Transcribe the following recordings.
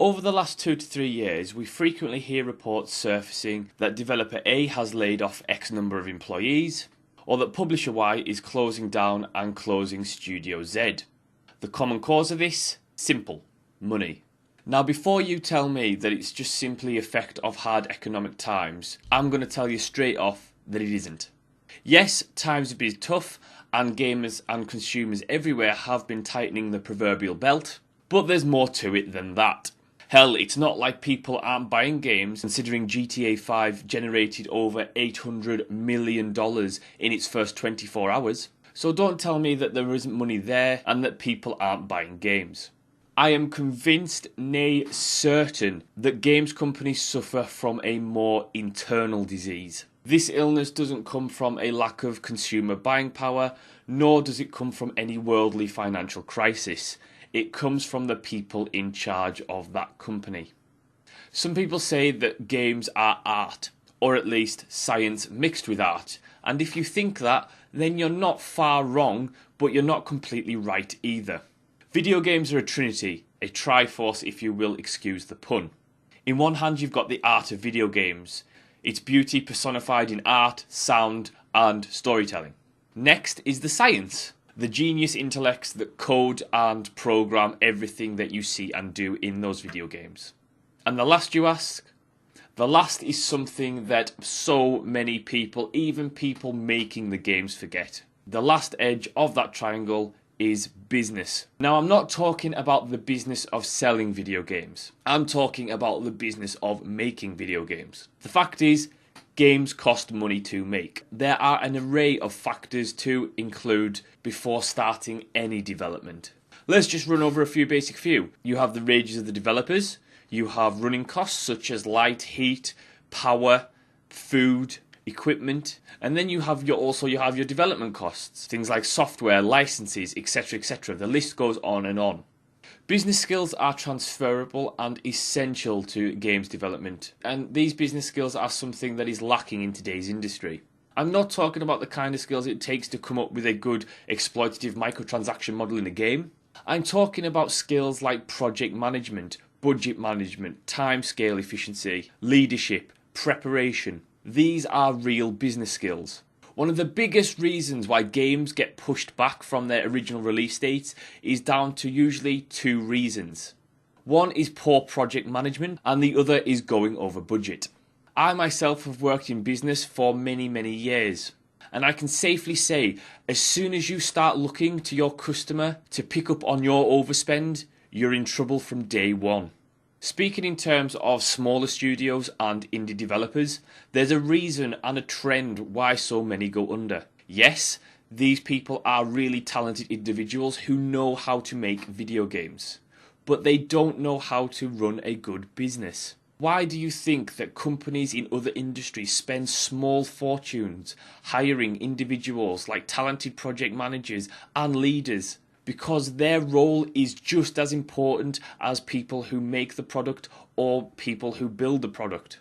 Over the last 2 to 3 years, we frequently hear reports surfacing that developer A has laid off X number of employees, or that publisher Y is closing down and closing Studio Z. The common cause of this? Simple. Money. Now, before you tell me that it's just simply the effect of hard economic times, I'm going to tell you straight off that it isn't. Yes, times have been tough, and gamers and consumers everywhere have been tightening the proverbial belt, but there's more to it than that. Hell, it's not like people aren't buying games, considering GTA 5 generated over $800 million in its first 24 hours. So don't tell me that there isn't money there and that people aren't buying games. I am convinced, nay certain, that games companies suffer from a more internal disease. This illness doesn't come from a lack of consumer buying power, nor does it come from any worldly financial crisis. It comes from the people in charge of that company. Some people say that games are art, or at least science mixed with art, and if you think that, then you're not far wrong, but you're not completely right either. Video games are a trinity, a triforce if you will excuse the pun. In one hand you've got the art of video games, its beauty personified in art, sound and storytelling. Next is the science. The genius intellects that code and program everything that you see and do in those video games. And the last, you ask? The last is something that so many people, even people making the games, forget. The last edge of that triangle is business. Now, I'm not talking about the business of selling video games. I'm talking about the business of making video games. The fact is, games cost money to make. There are an array of factors to include before starting any development. Let's just run over a few. You have the wages of the developers, you have running costs such as light, heat, power, food, equipment, and then you have your development costs, things like software, licenses, etc. The list goes on and on. Business skills are transferable and essential to games development, and these business skills are something that is lacking in today's industry. I'm not talking about the kind of skills it takes to come up with a good exploitative microtransaction model in a game. I'm talking about skills like project management, budget management, timescale efficiency, leadership, preparation. These are real business skills. One of the biggest reasons why games get pushed back from their original release dates is down to usually two reasons. One is poor project management and the other is going over budget. I myself have worked in business for many years, and I can safely say as soon as you start looking to your customer to pick up on your overspend, you're in trouble from day one. Speaking in terms of smaller studios and indie developers, there's a reason and a trend why so many go under. Yes, these people are really talented individuals who know how to make video games, but they don't know how to run a good business. Why do you think that companies in other industries spend small fortunes hiring individuals like talented project managers and leaders? Because their role is just as important as people who make the product or people who build the product.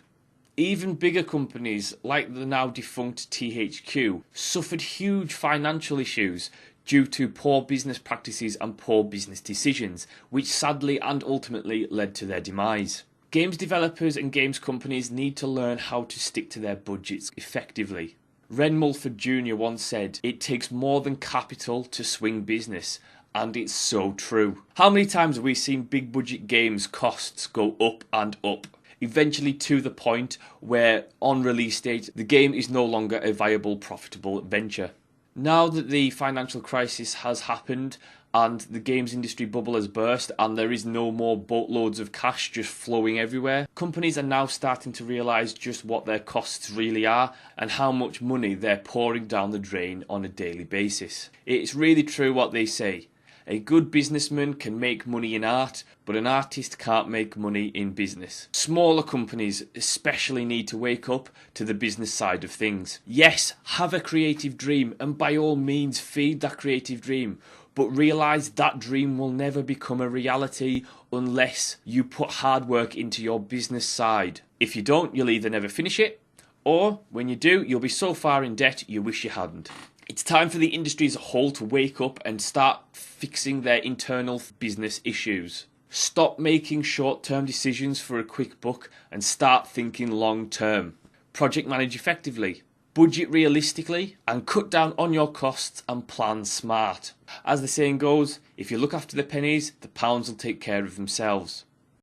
Even bigger companies like the now defunct THQ suffered huge financial issues due to poor business practices and poor business decisions, which sadly and ultimately led to their demise. Games developers and games companies need to learn how to stick to their budgets effectively. Ren Mulford Jr. once said, "It takes more than capital to swing business," and it's so true. How many times have we seen big budget games costs go up and up, eventually to the point where on release date the game is no longer a viable, profitable venture? Now that the financial crisis has happened and the games industry bubble has burst and there is no more boatloads of cash just flowing everywhere, companies are now starting to realise just what their costs really are and how much money they're pouring down the drain on a daily basis. It's really true what they say. A good businessman can make money in art, but an artist can't make money in business. Smaller companies especially need to wake up to the business side of things. Yes, have a creative dream and by all means feed that creative dream, but realise that dream will never become a reality unless you put hard work into your business side. If you don't, you'll either never finish it, or when you do, you'll be so far in debt you wish you hadn't. It's time for the industry as a whole to wake up and start fixing their internal business issues. Stop making short-term decisions for a quick buck and start thinking long-term. Project manage effectively, budget realistically, and cut down on your costs and plan smart. As the saying goes, if you look after the pennies, the pounds will take care of themselves.